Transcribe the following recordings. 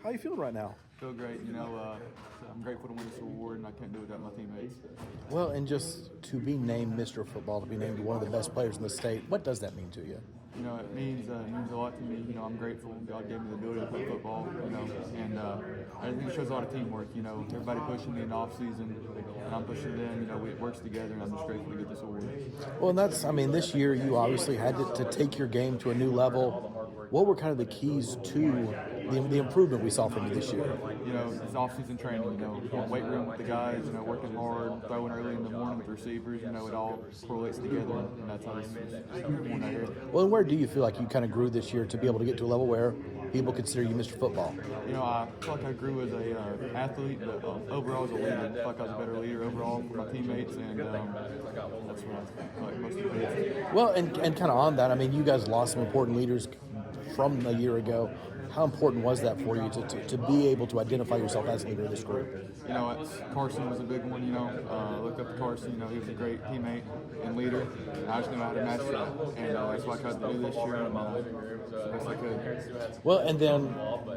How you feeling right now? Feel great. I'm grateful to win this award, and I can't do it without my teammates. Well, and just to be named Mr. Football, to be named one of the best players in the state, what does that mean to you? It means a lot to me. I'm grateful. God gave me the ability to play football. And I think it shows a lot of teamwork. Everybody pushing me in the off season, and I'm pushing them. It works together, and I'm just grateful to get this award. Well, and this year you obviously had to take your game to a new level. What were kind of the keys to the improvement we saw from you this year? It's off-season training. Weight room with the guys. Working hard, throwing early in the morning with receivers. It all correlates together, and that's how this one out here. Well, and where do you feel like you kind of grew this year to be able to get to a level where people consider you Mr. Football? I feel like I grew as a athlete, but overall as a leader. I feel like I was a better leader overall for my teammates, and that's what I feel like most of it is. Well, and kind of on that, you guys lost some important leaders from a year ago. How important was that for you to be able to identify yourself as a leader of this group? Carson was a big one. Looked up to Carson. He was a great teammate and leader. And I just knew how to match that, and that's what I tried to do this year. And the best I could. Well, and then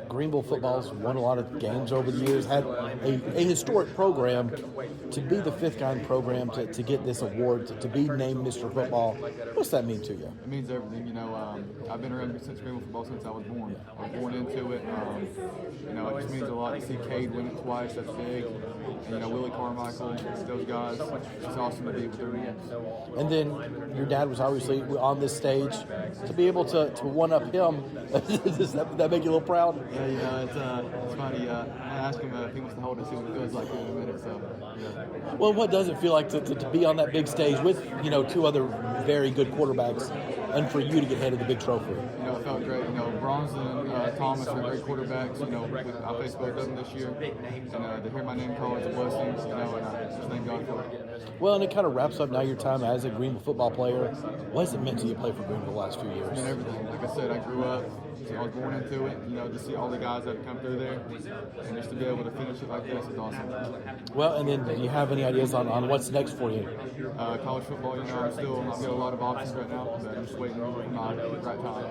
Greeneville football's won a lot of games over the years. Had a historic program. To be the fifth guy in the program to get this award, to be named Mr. Football, what's that mean to you? It means everything. I've been around since Greeneville football since I was born. I was born into it. It just means a lot to see Cade win it twice. That's big. And, Willie Carmichael, those guys. It's awesome to be with them. And then your dad was obviously on this stage. To be able to one-up him, does that make you a little proud? Yeah, it's funny. I asked him if he wants to hold it, see what it feels like in a minute. So, yeah. Well, what does it feel like to be on that big stage with, two other very good quarterbacks and for you to get headed the big trophy? It felt great. Bronson and Thomas are great quarterbacks. I faced both of them this year. And to hear my name called is a blessing, and I just thank God for it. Well, and it kind of wraps up now your time as a Greeneville football player. What has it meant to you play for Greeneville the last few years? Everything. Like I said, I grew up. I was born into it, to see all the guys that have come through there, and just to be able to finish it like this is awesome. Well, and then do you have any ideas on what's next for you? College football, I've got a lot of options right now, but I'm just waiting for my right time.